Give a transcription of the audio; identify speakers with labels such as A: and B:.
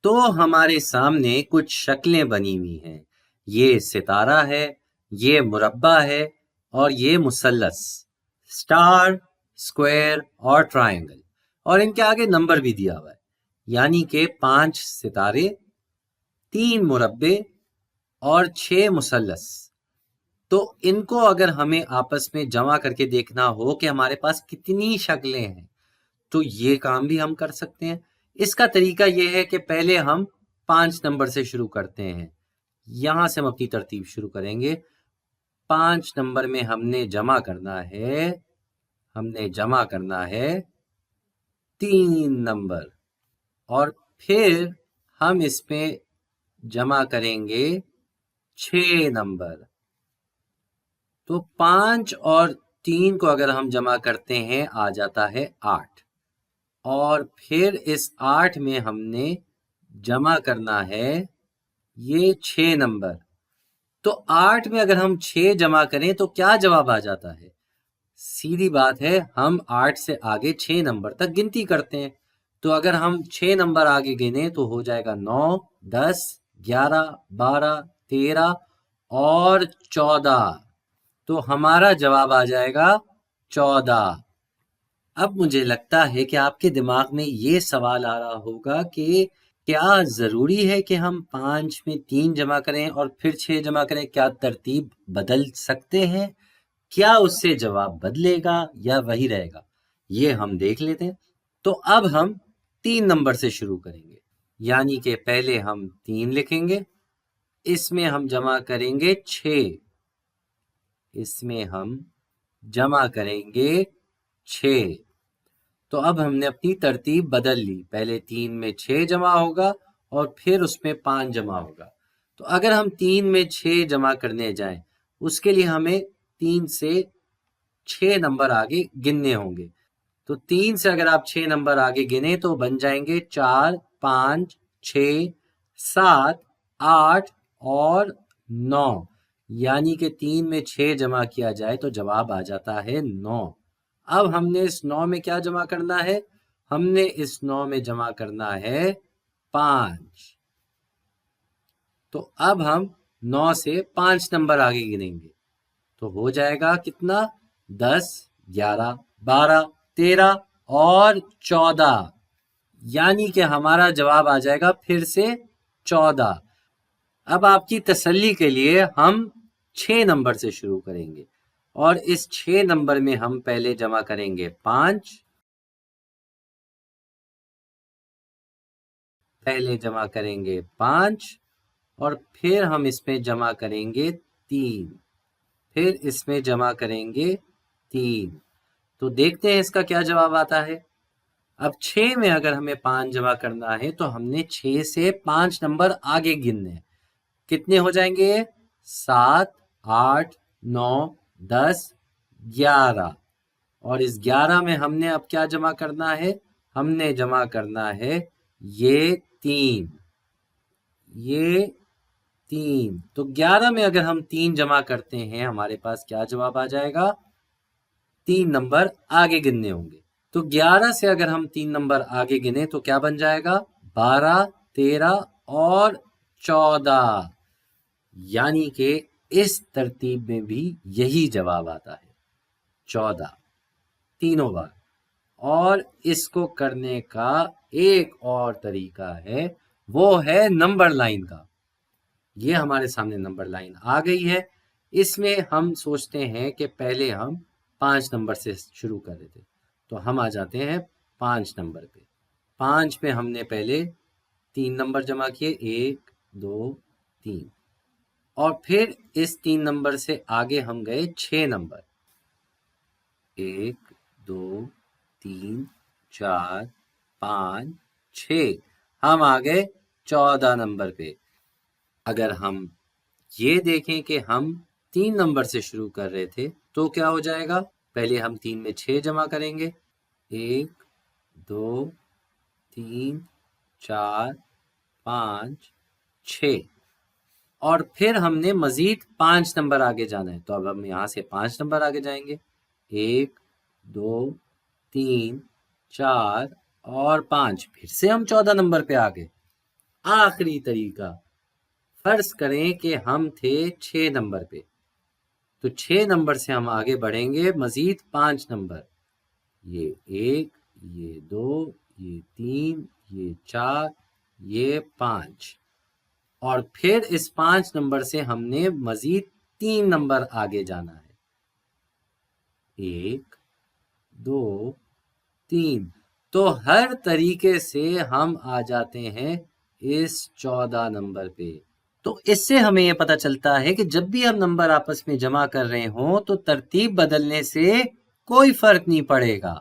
A: تو ہمارے سامنے کچھ شکلیں بنی ہوئی ہیں. یہ ستارہ ہے، یہ مربع ہے اور یہ مثلث، اسٹار، اسکوائر اور ٹرائنگل، اور ان کے آگے نمبر بھی دیا ہوا ہے. یعنی کہ 5 ستارے، 3 مربع اور 6 مثلث. تو ان کو اگر ہمیں آپس میں جمع کر کے دیکھنا ہو کہ ہمارے پاس کتنی شکلیں ہیں تو یہ کام بھی ہم کر سکتے ہیں. اس کا طریقہ یہ ہے کہ پہلے ہم 5 نمبر سے شروع کرتے ہیں. یہاں سے ہم اپنی ترتیب شروع کریں گے. 5 نمبر میں ہم نے جمع کرنا ہے 3 نمبر، اور پھر ہم اس میں جمع کریں گے 6 نمبر. تو 5 اور 3 کو اگر ہم جمع کرتے ہیں آ جاتا ہے 8، اور پھر اس 8 میں ہم نے جمع کرنا ہے یہ 6 نمبر. تو 8 میں اگر ہم 6 جمع کریں تو کیا جواب آ جاتا ہے؟ سیدھی بات ہے، ہم 8 سے آگے 6 نمبر تک گنتی کرتے ہیں. تو اگر ہم 6 نمبر آگے گنیں تو ہو جائے گا 9، 10، 11، 12، 13 اور 14. تو ہمارا جواب آ جائے گا 14. اب مجھے لگتا ہے کہ آپ کے دماغ میں یہ سوال آ رہا ہوگا کہ کیا ضروری ہے کہ ہم 5 میں 3 جمع کریں اور پھر 6 جمع کریں؟ کیا ترتیب بدل سکتے ہیں؟ کیا اس سے جواب بدلے گا یا وہی رہے گا؟ یہ ہم دیکھ لیتے ہیں. تو اب ہم 3 نمبر سے شروع کریں گے. یعنی کہ پہلے ہم 3 لکھیں گے، اس میں ہم جمع کریں گے 6، اس میں ہم جمع کریں گے 6. تو اب ہم نے اپنی ترتیب بدل لی. پہلے 3 میں 6 جمع ہوگا اور پھر اس میں 5 جمع ہوگا. تو اگر ہم 3 میں 6 جمع کرنے جائیں اس کے لیے ہمیں 3 سے 6 نمبر آگے گننے ہوں گے. تو 3 سے اگر آپ 6 نمبر آگے گنے تو بن جائیں گے 4، 5، 6، 7، 8 اور 9. یعنی کہ 3 میں 6 جمع کیا جائے تو جواب آ جاتا ہے 9. اب ہم نے اس 9 میں کیا جمع کرنا ہے؟ ہم نے اس 9 میں جمع کرنا ہے 5. تو اب ہم 9 سے 5 نمبر آگے گنیں گے تو ہو جائے گا کتنا؟ 10، 11، 12، 13 اور 14. یعنی کہ ہمارا جواب آ جائے گا پھر سے 14. اب آپ کی تسلی کے لیے ہم 6 نمبر سے شروع کریں گے، اور اس 6 نمبر میں ہم پہلے جمع کریں گے 5، اور پھر ہم اس میں جمع کریں گے 3، پھر اس میں جمع کریں گے 3. تو دیکھتے ہیں اس کا کیا جواب آتا ہے. اب 6 میں اگر ہمیں 5 جمع کرنا ہے تو ہم نے 6 سے 5 نمبر آگے گننے. کتنے ہو جائیں گے؟ 7، 8، 9، 10، 11. اور اس 11 میں ہم نے اب کیا جمع کرنا ہے؟ ہم نے جمع کرنا ہے یہ 3، یہ 3. تو 11 میں اگر ہم 3 جمع کرتے ہیں ہمارے پاس کیا جواب آ جائے گا؟ 3 نمبر آگے گننے ہوں گے. تو 11 سے اگر ہم 3 نمبر آگے گنے تو کیا بن جائے گا؟ 12، 13 اور 14. یعنی کہ اس ترتیب میں بھی یہی جواب آتا ہے 14 تینوں بار. اور اس کو کرنے کا ایک اور طریقہ ہے، وہ ہے نمبر لائن کا. یہ ہمارے سامنے نمبر لائن آ گئی ہے. اس میں ہم سوچتے ہیں کہ پہلے ہم 5 نمبر سے شروع کر رہے تھے تو ہم آ جاتے ہیں 5 نمبر پہ. 5 پہ ہم نے پہلے 3 نمبر جمع کیے، 1، 2، 3، اور پھر اس 3 نمبر سے آگے ہم گئے 6 نمبر، 1، 2، 3، 4، 5، 6. ہم آ گئے 14 نمبر پہ. اگر ہم یہ دیکھیں کہ ہم 3 نمبر سے شروع کر رہے تھے تو کیا ہو جائے گا؟ پہلے ہم 3 میں 6 جمع کریں گے، 1، 2، 3، 4، 5، 6. اور پھر ہم نے مزید 5 نمبر آگے جانا ہے تو اب ہم یہاں سے 5 نمبر آگے جائیں گے، 1، 2، 3، 4 اور 5. پھر سے ہم 14 نمبر پہ آ گئے. آخری طریقہ، فرض کریں کہ ہم تھے 6 نمبر پہ، تو 6 نمبر سے ہم آگے بڑھیں گے مزید 5 نمبر، یہ 1، یہ 2، یہ 3، یہ 4، یہ 5، اور پھر اس 5 نمبر سے ہم نے مزید 3 نمبر آگے جانا ہے، 1، 2، 3، تو ہر طریقے سے ہم آ جاتے ہیں اس 14 نمبر پہ۔ تو اس سے ہمیں یہ پتہ چلتا ہے کہ جب بھی ہم نمبر آپس میں جمع کر رہے ہوں تو ترتیب بدلنے سے کوئی فرق نہیں پڑے گا۔